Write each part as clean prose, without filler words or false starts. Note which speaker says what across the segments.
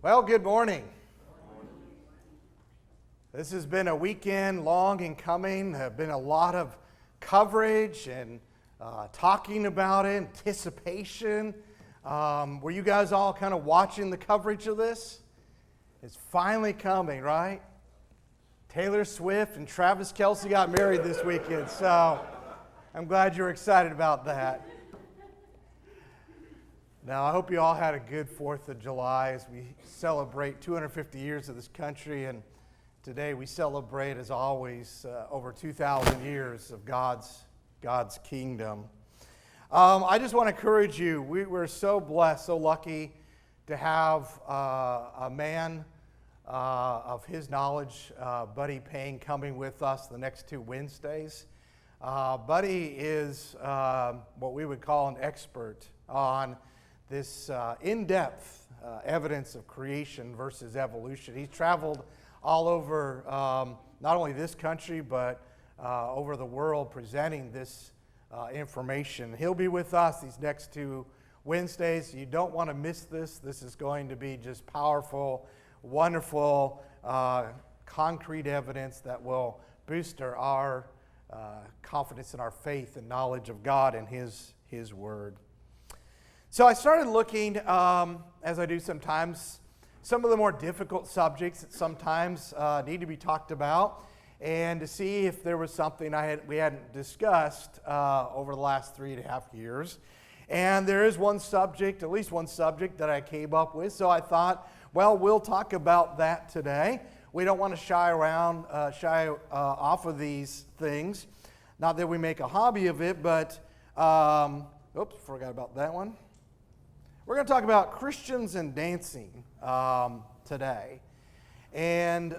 Speaker 1: Well, good morning. This has been a weekend long in coming. There have been a lot of coverage and talking about it, anticipation. Were you guys all kind of watching the coverage of this? It's finally coming, right? Taylor Swift and Travis Kelce got married this weekend, so I'm glad you're excited about that. Now, I hope you all had a good 4th of July as we celebrate 250 years of this country, and today we celebrate, as always, over 2,000 years of God's kingdom. I just want to encourage you, we're so blessed, so lucky to have a man of his knowledge, Buddy Payne, coming with us the next 2 Wednesdays. Buddy is what we would call an expert on this in-depth evidence of creation versus evolution. He's traveled all over not only this country, but over the world presenting this information. He'll be with us these next 2 Wednesdays. You don't want to miss this. This is going to be just powerful, wonderful, concrete evidence that will boost our confidence in our faith and knowledge of God and His Word. So I started looking, as I do sometimes, some of the more difficult subjects that sometimes need to be talked about, and to see if there was something we hadn't discussed over the last 3.5 years. And there is one subject, at least one subject, that I came up with. So I thought, well, we'll talk about that today. We don't want to shy off of these things. Not that we make a hobby of it, but oops, forgot about that one. We're going to talk about Christians and dancing today. And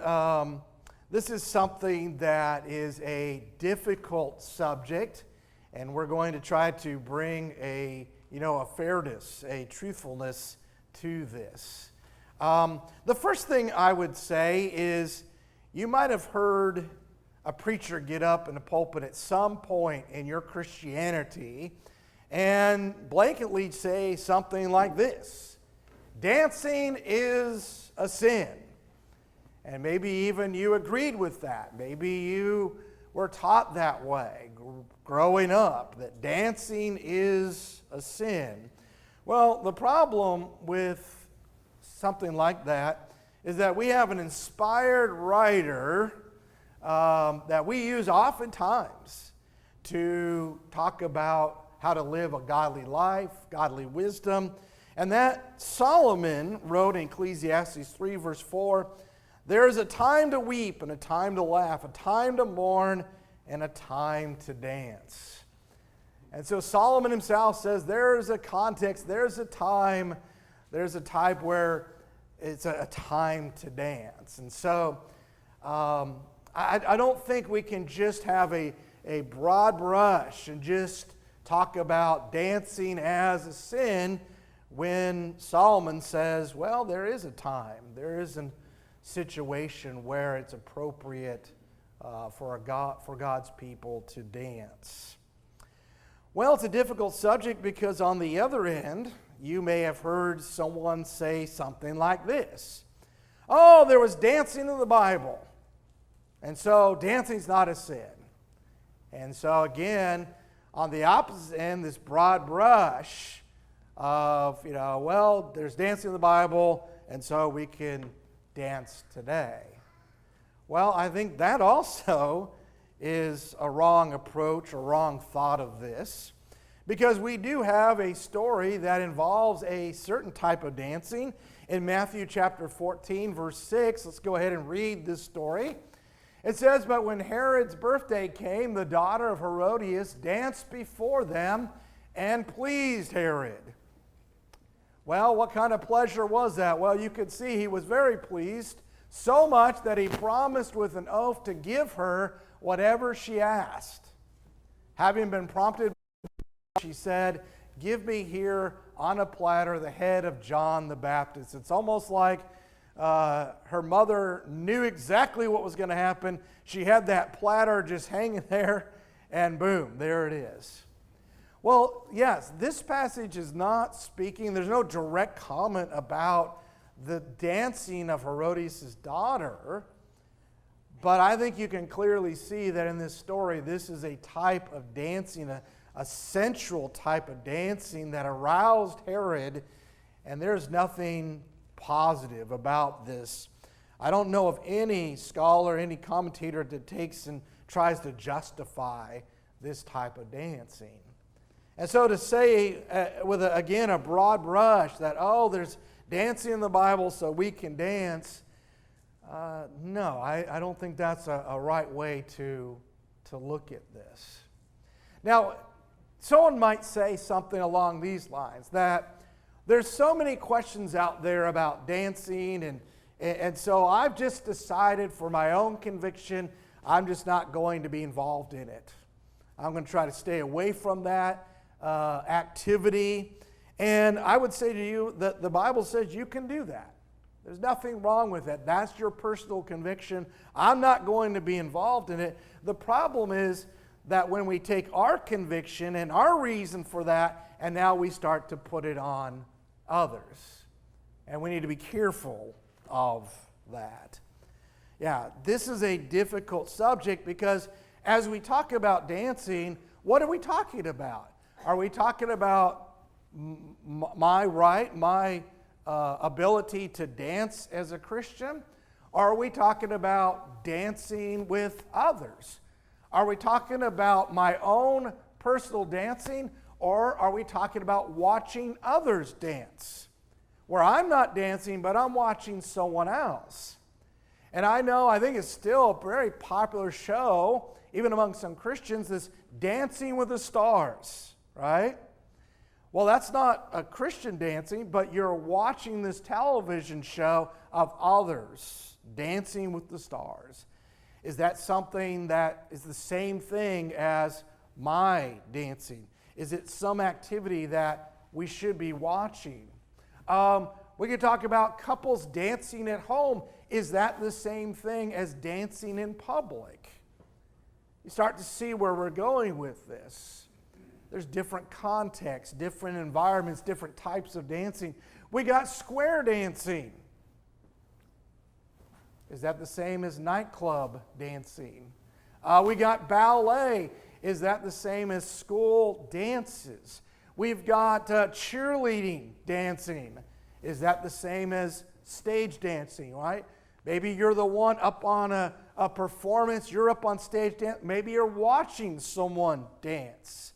Speaker 1: this is something that is a difficult subject, and we're going to try to bring a fairness, a truthfulness to this. The first thing I would say is you might have heard a preacher get up in a pulpit at some point in your Christianity and blanketly say something like this: dancing is a sin. And maybe even you agreed with that. Maybe you were taught that way growing up, that dancing is a sin. Well, the problem with something like that is that we have an inspired writer that we use oftentimes to talk about how to live a godly life, godly wisdom. And that Solomon wrote in Ecclesiastes 3 verse 4, "There is a time to weep and a time to laugh, a time to mourn and a time to dance." And so Solomon himself says there's a context, there's a time where it's a time to dance. And so I don't think we can just have a broad brush and just talk about dancing as a sin when Solomon says, well, there is a time, there is a situation where it's appropriate for God's people to dance. Well, it's a difficult subject because on the other end, you may have heard someone say something like this: oh, there was dancing in the Bible, and so dancing's not a sin. And so again, on the opposite end, this broad brush of, well, there's dancing in the Bible, and so we can dance today. Well, I think that also is a wrong approach, a wrong thought of this, because we do have a story that involves a certain type of dancing. In Matthew chapter 14, verse 6, let's go ahead and read this story. It says, "But when Herod's birthday came, the daughter of Herodias danced before them and pleased Herod." Well, what kind of pleasure was that? Well, you could see he was very pleased, so much that he promised with an oath to give her whatever she asked. Having been prompted, she said, "Give me here on a platter the head of John the Baptist." It's almost like her mother knew exactly what was going to happen. She had that platter just hanging there, and boom, there it is. Well, yes, this passage is not speaking, there's no direct comment about the dancing of Herodias' daughter, but I think you can clearly see that in this story, this is a type of dancing, a sensual type of dancing that aroused Herod, and there's nothing positive about this. I don't know of any scholar, any commentator that takes and tries to justify this type of dancing. And so to say, with again a broad brush, that, there's dancing in the Bible so we can dance, no, I don't think that's a right way to look at this. Now, someone might say something along these lines, that there's so many questions out there about dancing, and so I've just decided for my own conviction, I'm just not going to be involved in it. I'm going to try to stay away from that activity. And I would say to you that the Bible says you can do that. There's nothing wrong with that. That's your personal conviction. I'm not going to be involved in it. The problem is that when we take our conviction and our reason for that, and now we start to put it on others. And we need to be careful of that. Yeah, this is a difficult subject because as we talk about dancing, what are we talking about? Are we talking about my right, my ability to dance as a Christian? Or are we talking about dancing with others? Are we talking about my own personal dancing, or are we talking about watching others dance? Where I'm not dancing, but I'm watching someone else. And I think it's still a very popular show, even among some Christians, this Dancing with the Stars, right? Well, that's not a Christian dancing, but you're watching this television show of others dancing with the stars. Is that something that is the same thing as my dancing? Is it some activity that we should be watching? We could talk about couples dancing at home. Is that the same thing as dancing in public? You start to see where we're going with this. There's different contexts, different environments, different types of dancing. We got square dancing. Is that the same as nightclub dancing? We got ballet. Is that the same as school dances? We've got cheerleading dancing. Is that the same as stage dancing, right? Maybe you're the one up on a performance, you're up on stage dance. Maybe you're watching someone dance.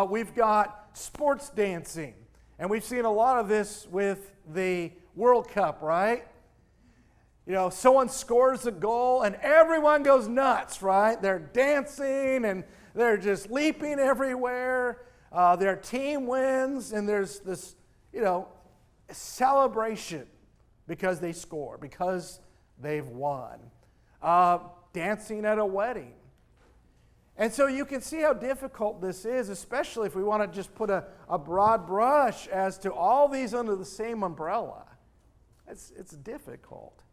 Speaker 1: We've got sports dancing. And we've seen a lot of this with the World Cup, right? You know, someone scores a goal and everyone goes nuts, right? They're dancing and they're just leaping everywhere. Their team wins and there's this, celebration because they score, because they've won. Dancing at a wedding. And so you can see how difficult this is, especially if we want to just put a broad brush as to all these under the same umbrella. It's difficult.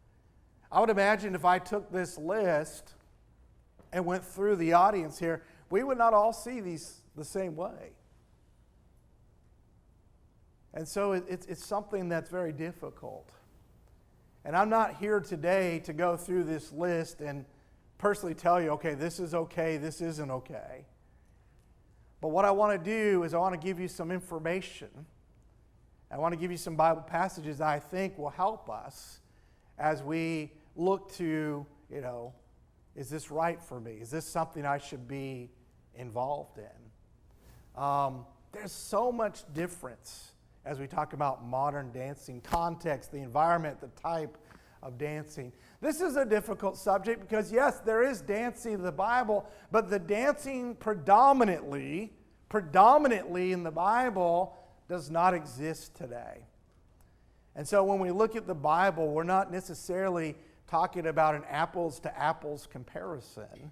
Speaker 1: I would imagine if I took this list and went through the audience here, we would not all see these the same way. And so it's something that's very difficult. And I'm not here today to go through this list and personally tell you, okay, this isn't okay. But what I want to do is I want to give you some information. I want to give you some Bible passages that I think will help us as we look to, is this right for me? Is this something I should be involved in? There's so much difference as we talk about modern dancing, context, the environment, the type of dancing. This is a difficult subject because, yes, there is dancing in the Bible, but the dancing predominantly in the Bible does not exist today. And so when we look at the Bible, we're not necessarily talking about an apples-to-apples comparison.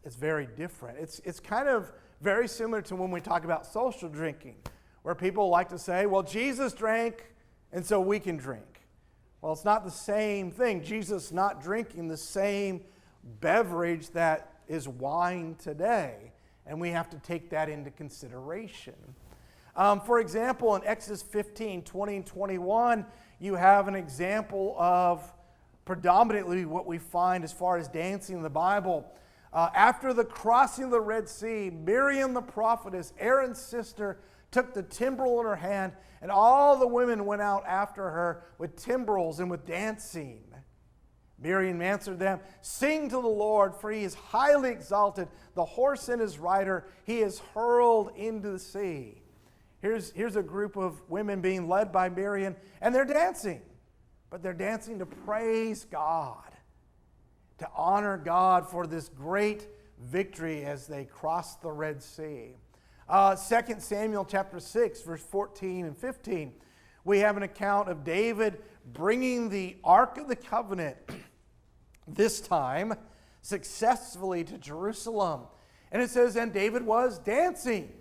Speaker 1: It's very different. It's kind of very similar to when we talk about social drinking, where people like to say, well, Jesus drank, and so we can drink. Well, it's not the same thing. Jesus is not drinking the same beverage that is wine today, and we have to take that into consideration. For example, in Exodus 15, 20 and 21, you have an example of predominantly what we find as far as dancing in the Bible. After the crossing of the Red Sea, Miriam the prophetess, Aaron's sister, took the timbrel in her hand, and all the women went out after her with timbrels and with dancing. Miriam answered them, "Sing to the Lord, for he is highly exalted. The horse and his rider he is hurled into the sea." Here's a group of women being led by Miriam, and they're dancing. But they're dancing to praise God, to honor God for this great victory as they cross the Red Sea. 2 Samuel chapter 6, verse 14 and 15, we have an account of David bringing the Ark of the Covenant, this time successfully to Jerusalem. And it says, "And David was dancing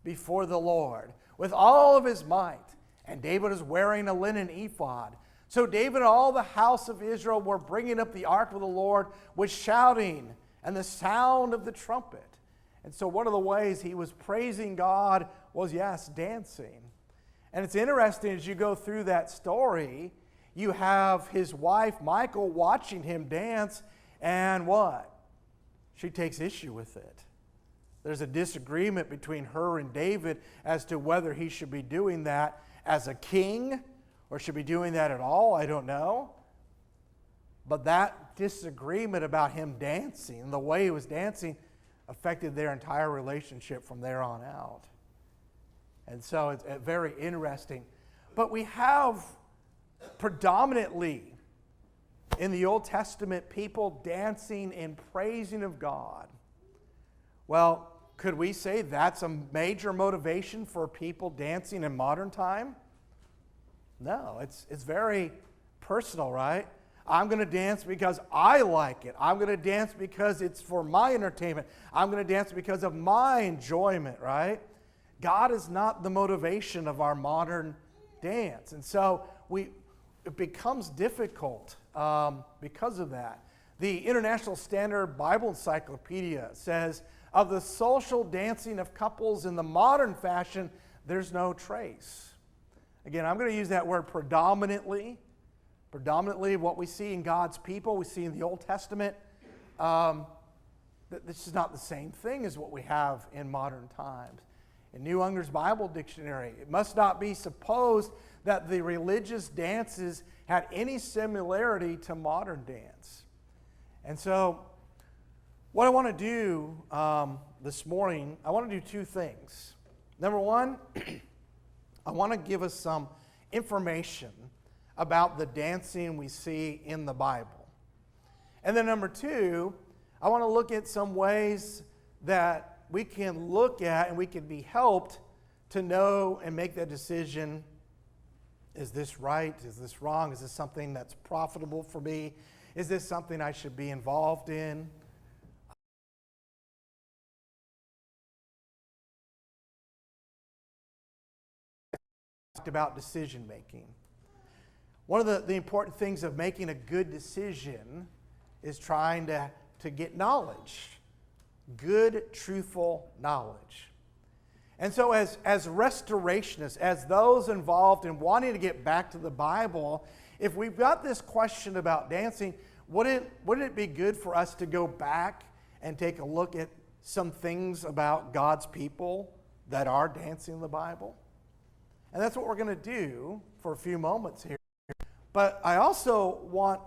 Speaker 1: before the Lord with all of his might. And David was wearing a linen ephod. So David and all the house of Israel were bringing up the ark of the Lord with shouting and the sound of the trumpet." And so one of the ways he was praising God was, yes, dancing. And it's interesting as you go through that story, you have his wife, Michal, watching him dance, and what? She takes issue with it. There's a disagreement between her and David as to whether he should be doing that as a king or should be doing that at all. I don't know. But that disagreement about him dancing, the way he was dancing, affected their entire relationship from there on out. And so it's very interesting. But we have predominantly in the Old Testament people dancing and praising of God. Well, could we say that's a major motivation for people dancing in modern time? No, it's very personal, right? I'm going to dance because I like it. I'm going to dance because it's for my entertainment. I'm going to dance because of my enjoyment, right? God is not the motivation of our modern dance. And so it becomes difficult because of that. The International Standard Bible Encyclopedia says, of the social dancing of couples in the modern fashion, there's no trace. Again, I'm going to use that word predominantly. Predominantly what we see in God's people, we see in the Old Testament. This is not the same thing as what we have in modern times. In New Unger's Bible Dictionary, it must not be supposed that the religious dances had any similarity to modern dance. And so what I want to do this morning, I want to do two things. Number one, I want to give us some information about the dancing we see in the Bible. And then number two, I want to look at some ways that we can look at and we can be helped to know and make that decision. Is this right? Is this wrong? Is this something that's profitable for me? Is this something I should be involved in? About decision making. One of the important things of making a good decision is trying to get knowledge, good, truthful knowledge. And so as restorationists, as those involved in wanting to get back to the Bible, if we've got this question about dancing, wouldn't it be good for us to go back and take a look at some things about God's people that are dancing in the Bible? And that's what we're going to do for a few moments here. But I also want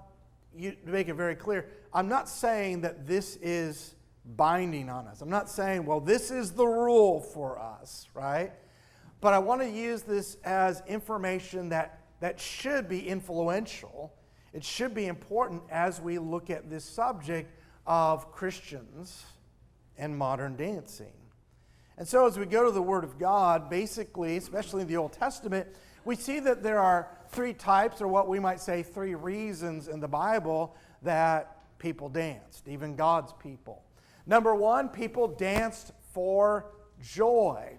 Speaker 1: you to make it very clear, I'm not saying that this is binding on us. I'm not saying, well, this is the rule for us, right? But I want to use this as information that should be influential. It should be important as we look at this subject of Christians and modern dancing. And so as we go to the Word of God, basically, especially in the Old Testament, we see that there are three types, or what we might say three reasons in the Bible that people danced, even God's people. Number one, people danced for joy,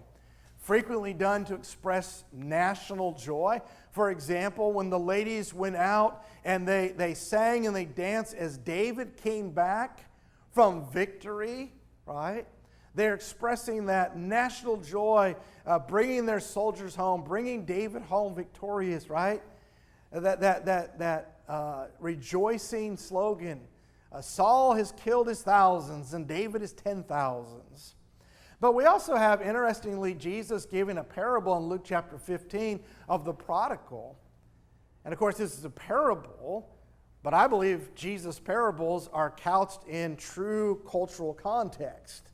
Speaker 1: frequently done to express national joy. For example, when the ladies went out and they sang and they danced as David came back from victory, right? They're expressing that national joy, bringing their soldiers home, bringing David home victorious, right? That rejoicing slogan. Saul has killed his thousands and David his 10,000s. But we also have, interestingly, Jesus giving a parable in Luke chapter 15 of the prodigal. And of course, this is a parable, but I believe Jesus' parables are couched in true cultural context.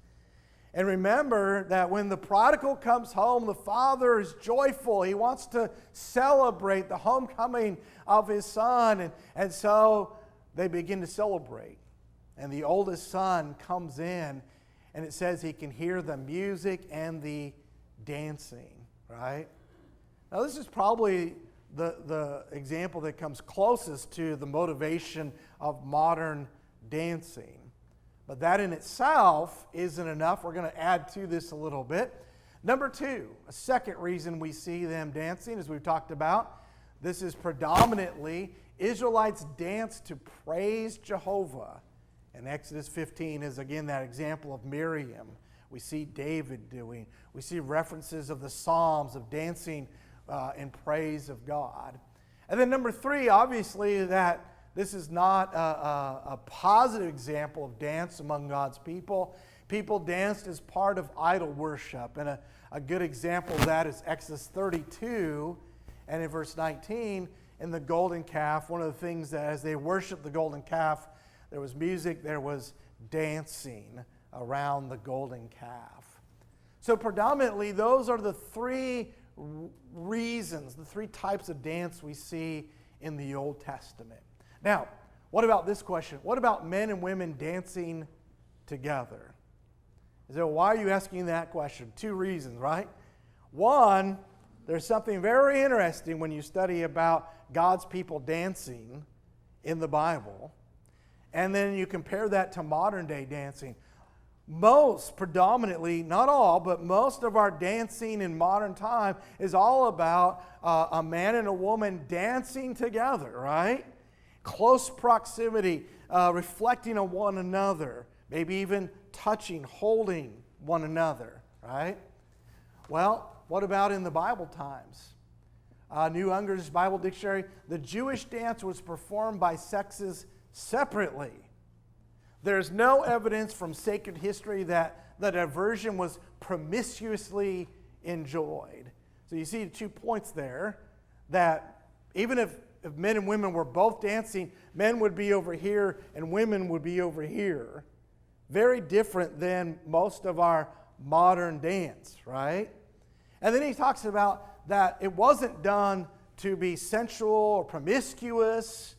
Speaker 1: And remember that when the prodigal comes home, the father is joyful. He wants to celebrate the homecoming of his son. And so they begin to celebrate. And the oldest son comes in, and it says he can hear the music and the dancing, right? Now, this is probably the example that comes closest to the motivation of modern dancing. But that in itself isn't enough. We're going to add to this a little bit. Number two, a second reason we see them dancing, as we've talked about, this is predominantly Israelites dance to praise Jehovah. And Exodus 15 is again that example of Miriam. We see David doing. We see references of the Psalms of dancing in praise of God. And then number three, obviously, that this is not a positive example of dance among God's people. People danced as part of idol worship. And a good example of that is Exodus 32 and in verse 19 in the golden calf. One of the things that as they worshiped the golden calf, there was music, there was dancing around the golden calf. So predominantly, those are the three reasons, the three types of dance we see in the Old Testament. Now, what about this question? What about men and women dancing together? So why are you asking that question? Two reasons, right? One, there's something very interesting when you study about God's people dancing in the Bible. And then you compare that to modern day dancing. Most, predominantly, not all, but most of our dancing in modern time is all about a man and a woman dancing together, right? Close proximity, reflecting on one another, maybe even touching, holding one another, right? Well, what about in the Bible times? New Unger's Bible Dictionary, the Jewish dance was performed by sexes separately. There's no evidence from sacred history that the diversion was promiscuously enjoyed. So you see 2 points there, that even if men and women were both dancing, men would be over here and women would be over here. Very different than most of our modern dance, right? And then he talks about that it wasn't done to be sensual or promiscuous.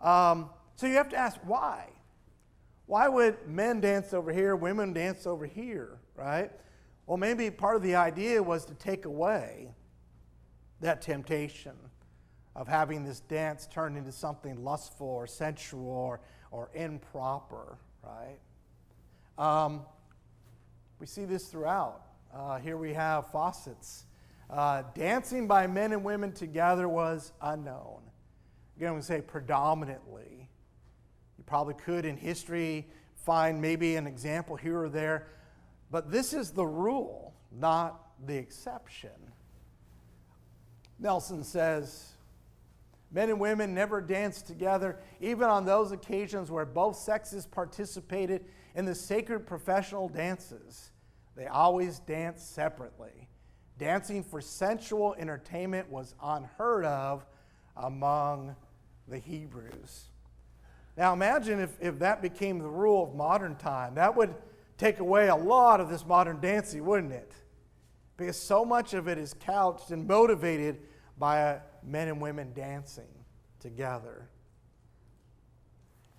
Speaker 1: So you have to ask, why? Why would men dance over here, women dance over here, right? Well, maybe part of the idea was to take away that temptation of having this dance turn into something lustful or sensual or improper, right? We see this throughout. Here we have faucets. Dancing by men and women together was unknown. Again, we say predominantly. You probably could in history find maybe an example here or there, but this is the rule, not the exception. Nelson says, men and women never danced together, even on those occasions where both sexes participated in the sacred professional dances. They always danced separately. Dancing for sensual entertainment was unheard of among the Hebrews. Now imagine if that became the rule of modern time. That would take away a lot of this modern dancing, wouldn't it? Because so much of it is couched and motivated by men and women dancing together.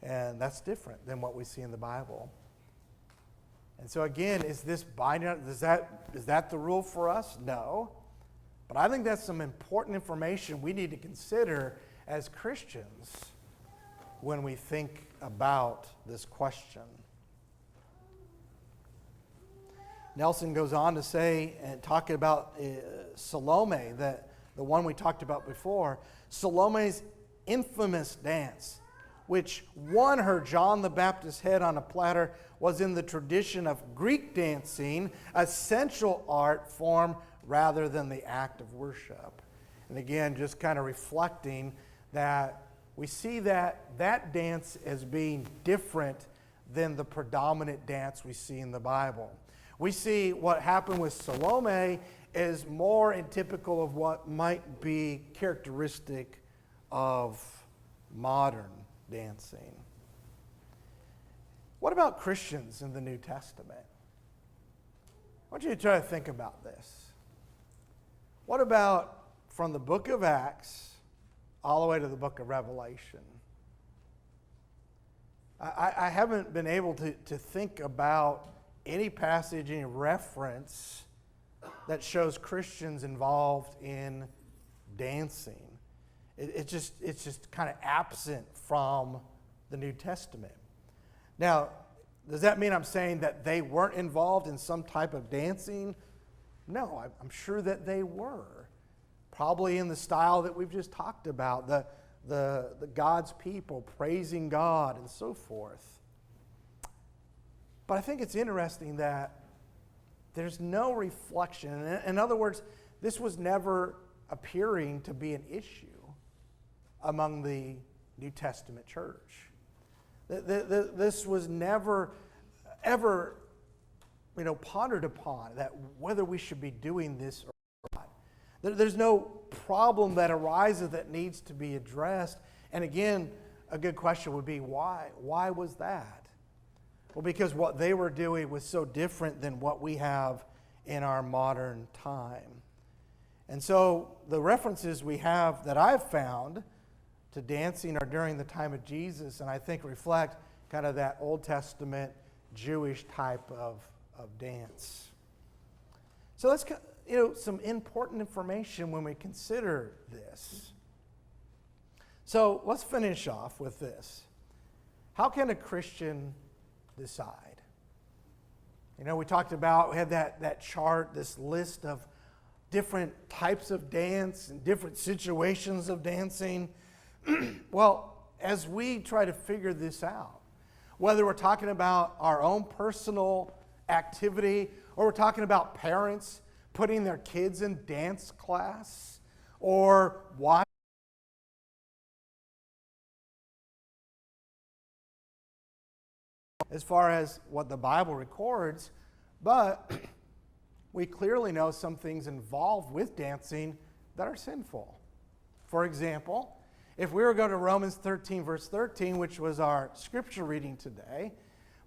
Speaker 1: And that's different than what we see in the Bible. And so again, is this binding? Is that the rule for us? No. But I think that's some important information we need to consider as Christians when we think about this question. Nelson goes on to say, and talking about Salome, the one we talked about before, Salome's infamous dance which won her John the Baptist's head on a platter was in the tradition of Greek dancing, a sensual art form rather than the act of worship. And again, just kind of reflecting that we see that dance as being different than the predominant dance we see in the Bible. We see what happened with Salome is more in typical of what might be characteristic of modern dancing. What about Christians in the New Testament? I want you to try to think about this. What about from the book of Acts all the way to the book of Revelation? I haven't been able to think about any passage, any reference that shows Christians involved in dancing. It's just kind of absent from the New Testament. Now, does that mean I'm saying that they weren't involved in some type of dancing? No, I'm sure that they were. Probably in the style that we've just talked about, the God's people praising God and so forth. But I think it's interesting that there's no reflection. In other words, this was never appearing to be an issue among the New Testament church. This was never, ever, pondered upon, that whether we should be doing this or not. There's no problem that arises that needs to be addressed. And again, a good question would be, why? Why was that? Well, because what they were doing was so different than what we have in our modern time. And so the references we have that I've found to dancing are during the time of Jesus, and I think reflect kind of that Old Testament Jewish type of dance. So let's, some important information when we consider this. So let's finish off with this. How can a Christian decide? We talked about, we had that chart, this list of different types of dance and different situations of dancing. Well, as we try to figure this out, whether we're talking about our own personal activity or we're talking about parents putting their kids in dance class or watching as far as what the Bible records, but we clearly know some things involved with dancing that are sinful. For example, if we were to go to Romans 13, verse 13, which was our scripture reading today,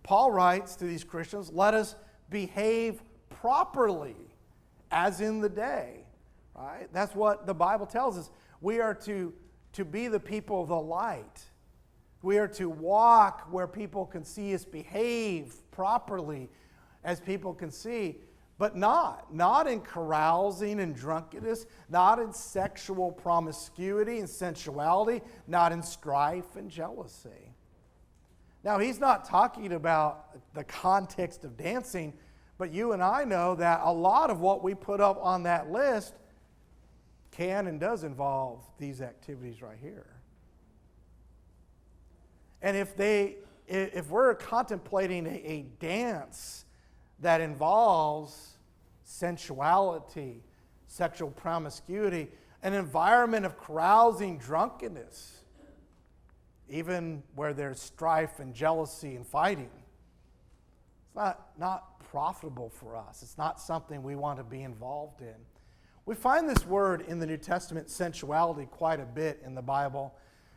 Speaker 1: Paul writes to these Christians, let us behave properly as in the day. Right? That's what the Bible tells us. We are to be the people of the light. We are to walk where people can see us, behave properly as people can see, but not in carousing and drunkenness, not in sexual promiscuity and sensuality, not in strife and jealousy. Now, he's not talking about the context of dancing, but you and I know that a lot of what we put up on that list can and does involve these activities right here. And if we're contemplating a dance that involves sensuality, sexual promiscuity, an environment of carousing, drunkenness, even where there's strife and jealousy and fighting, it's not profitable for us. It's not something we want to be involved in. We find this word in the New Testament, sensuality, quite a bit in the Bible.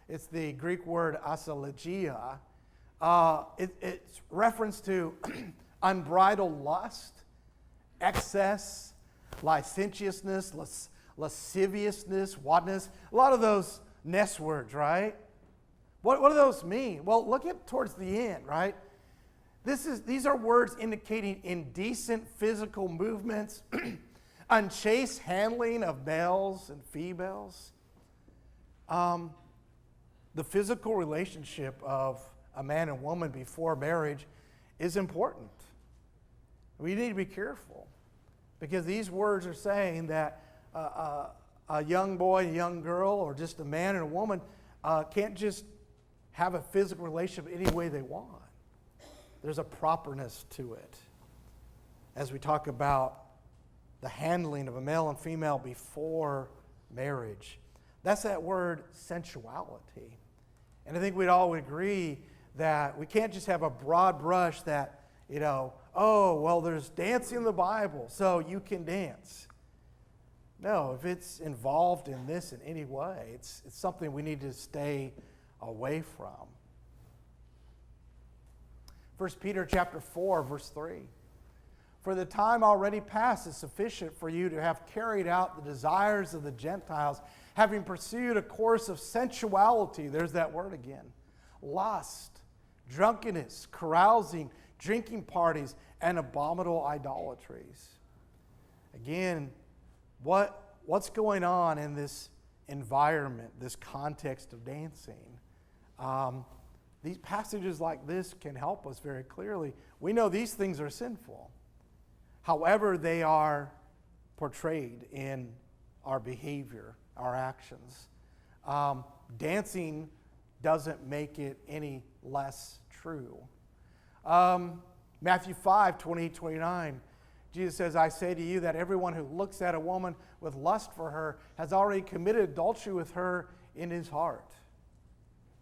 Speaker 1: It's the Greek word asalegia. It's reference to unbridled lust, excess, licentiousness, lasciviousness, wantonness. A lot of those ness words, right? What do those mean? Well, look at towards the end, right? These are words indicating indecent physical movements, unchaste handling of males and females. The physical relationship of a man and woman before marriage is important. We need to be careful because these words are saying that a young boy, a young girl, or just a man and a woman can't just have a physical relationship any way they want. There's a properness to it. As we talk about the handling of a male and female before marriage, that's that word sensuality. And I think we'd all agree that we can't just have a broad brush that, oh, well, there's dancing in the Bible, so you can dance. No, if it's involved in this in any way, it's something we need to stay away from. 1 Peter chapter 4, verse 3. For the time already past is sufficient for you to have carried out the desires of the Gentiles, having pursued a course of sensuality, there's that word again, lust, drunkenness, carousing, drinking parties, and abominable idolatries. Again, what's going on in this environment, this context of dancing? These passages like this can help us very clearly. We know these things are sinful. However, they are portrayed in our behavior, our actions. Dancing doesn't make it any less true. Matthew 5, 28, 29, Jesus says, I say to you that everyone who looks at a woman with lust for her has already committed adultery with her in his heart.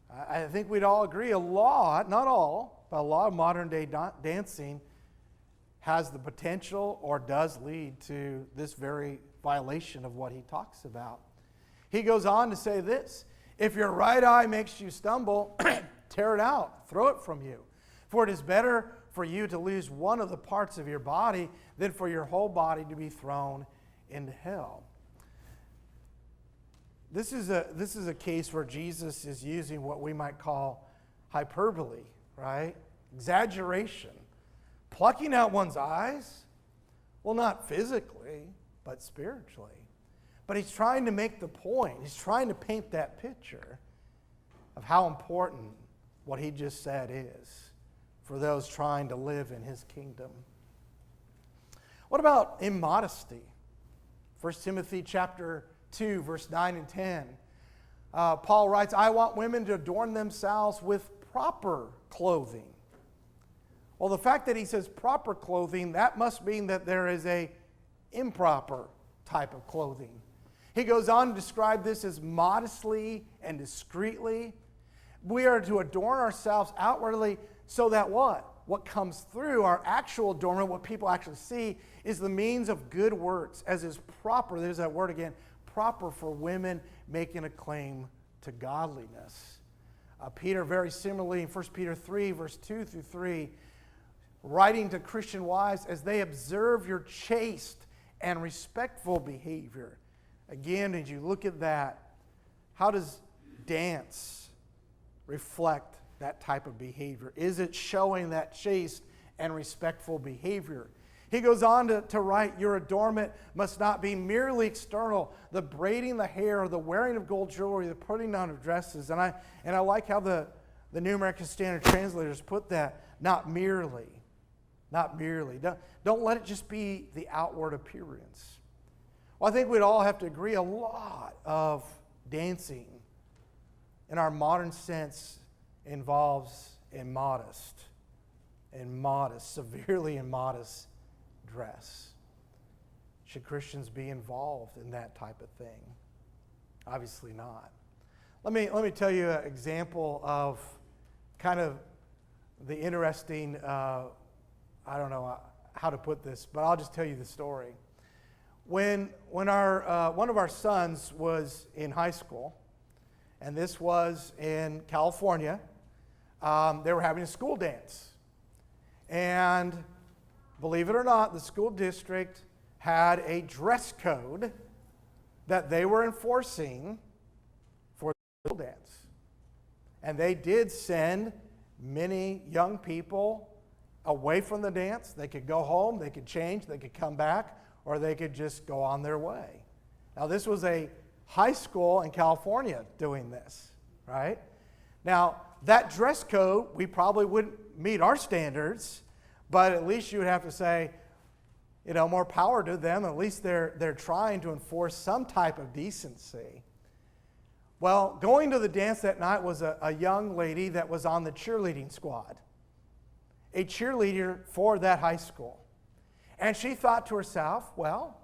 Speaker 1: I think we'd all agree a lot, not all, but a lot of modern day dancing has the potential or does lead to this very violation of what he talks about. He goes on to say this, if your right eye makes you stumble, tear it out, throw it from you. For it is better for you to lose one of the parts of your body than for your whole body to be thrown into hell. This is a case where Jesus is using what we might call hyperbole, right? Exaggeration. Plucking out one's eyes, well, not physically, but spiritually. But he's trying to make the point. He's trying to paint that picture of how important what he just said is for those trying to live in his kingdom. What about immodesty? 1 Timothy chapter 2, verse 9 and 10. Paul writes, I want women to adorn themselves with proper clothing. Well, the fact that he says proper clothing, that must mean that there is a improper type of clothing. He goes on to describe this as modestly and discreetly. We are to adorn ourselves outwardly so that what? What comes through our actual adornment, what people actually see, is the means of good works, as is proper, there's that word again, proper for women making a claim to godliness. Peter, very similarly, in 1 Peter 3, verse 2 through 3, writing to Christian wives as they observe your chaste and respectful behavior. Again, as you look at that, how does dance reflect that type of behavior? Is it showing that chaste and respectful behavior? He goes on to write, your adornment must not be merely external, the braiding the hair, or the wearing of gold jewelry, the putting on of dresses. And I like how the New American Standard translators put that, not merely. Not merely. Don't let it just be the outward appearance. Well, I think we'd all have to agree a lot of dancing in our modern sense involves immodest, severely immodest dress. Should Christians be involved in that type of thing? Obviously not. Let me tell you an example of kind of the interesting, I don't know how to put this, but I'll just tell you the story. When our one of our sons was in high school, and this was in California, they were having a school dance. And believe it or not, the school district had a dress code that they were enforcing for the school dance. And they did send many young people away from the dance. They could go home, they could change, they could come back, or they could just go on their way. Now, this was a high school in California doing this, right? Now, that dress code, we probably wouldn't meet our standards, but at least you would have to say, more power to them. At least they're trying to enforce some type of decency. Well, going to the dance that night was a young lady that was on the cheerleading squad, a cheerleader for that high school. And she thought to herself, well,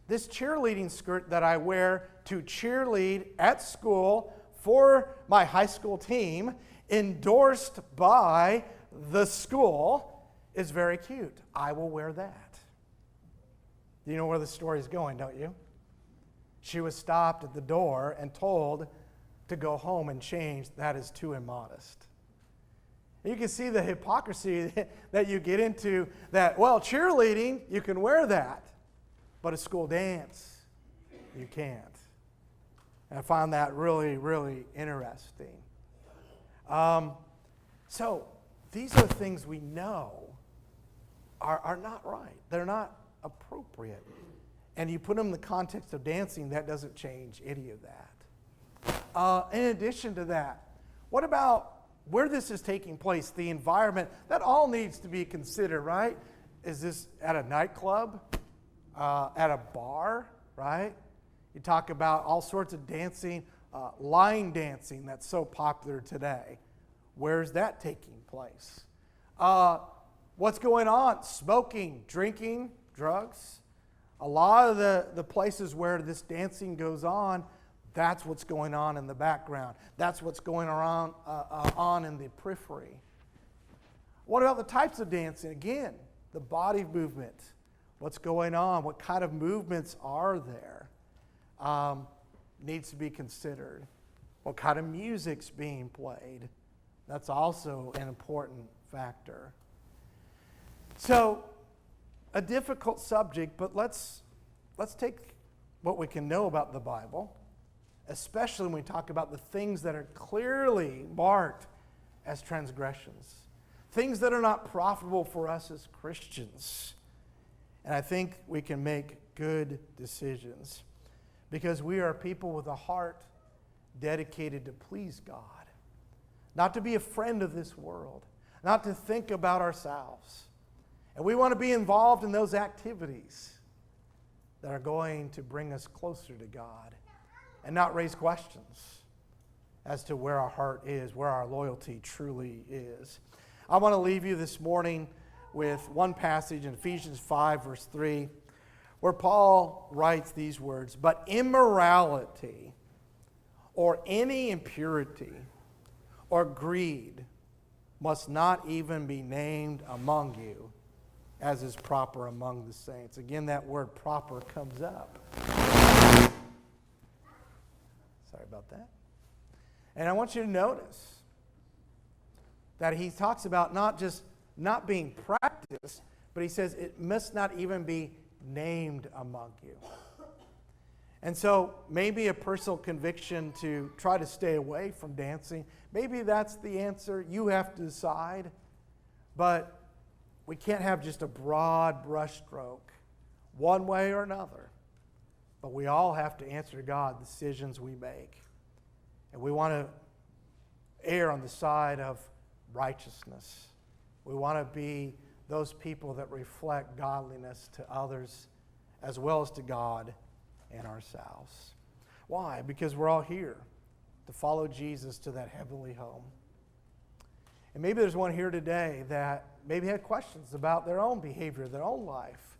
Speaker 1: this cheerleading skirt that I wear to cheerlead at school for my high school team, endorsed by the school, is very cute. I will wear that. You know where the story is going, don't you? She was stopped at the door and told to go home and change. That is too immodest. You can see the hypocrisy that you get into that, well, cheerleading, you can wear that, but a school dance, you can't. And I find that really, really interesting. So these are things we know are not right. They're not appropriate. And you put them in the context of dancing, that doesn't change any of that. In addition to that, what about where this is taking place, the environment? That all needs to be considered, right? Is this at a nightclub, at a bar, right? You talk about all sorts of dancing, line dancing that's so popular today. Where's that taking place? What's going on? Smoking, drinking, drugs. A lot of the places where this dancing goes on, that's what's going on in the background. That's what's going on in the periphery. What about the types of dancing? Again, the body movement. What's going on? What kind of movements are there? Needs to be considered. What kind of music's being played? That's also an important factor. So, a difficult subject, but let's take what we can know about the Bible, especially when we talk about the things that are clearly marked as transgressions, things that are not profitable for us as Christians. And I think we can make good decisions because we are people with a heart dedicated to please God, not to be a friend of this world, not to think about ourselves. And we want to be involved in those activities that are going to bring us closer to God and not raise questions as to where our heart is, where our loyalty truly is. I want to leave you this morning with one passage in Ephesians 5, verse 3, where Paul writes these words, "But immorality or any impurity or greed must not even be named among you, as is proper among the saints." Again, that word proper comes up. Sorry about that. And I want you to notice that he talks about not just not being practiced, but he says it must not even be named among you. And so maybe a personal conviction to try to stay away from dancing, maybe that's the answer. You have to decide. But we can't have just a broad brushstroke, one way or another. But we all have to answer to God the decisions we make. And we want to err on the side of righteousness. We want to be those people that reflect godliness to others as well as to God and ourselves. Why? Because we're all here to follow Jesus to that heavenly home. And maybe there's one here today that maybe had questions about their own behavior, their own life.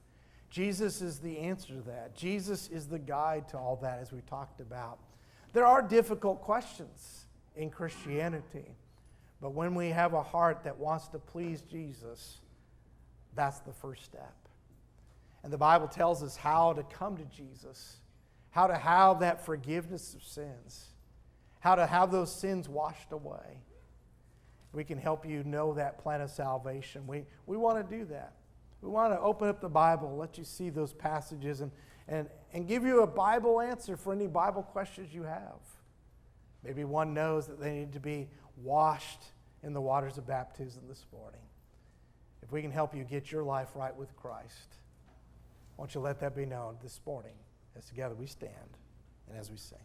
Speaker 1: Jesus is the answer to that. Jesus is the guide to all that, as we talked about. There are difficult questions in Christianity, but when we have a heart that wants to please Jesus, that's the first step. And the Bible tells us how to come to Jesus, how to have that forgiveness of sins, how to have those sins washed away. We can help you know that plan of salvation. We want to do that. We want to open up the Bible, let you see those passages, and give you a Bible answer for any Bible questions you have. Maybe one knows that they need to be washed in the waters of baptism this morning. If we can help you get your life right with Christ, won't you let that be known this morning as together we stand and as we sing.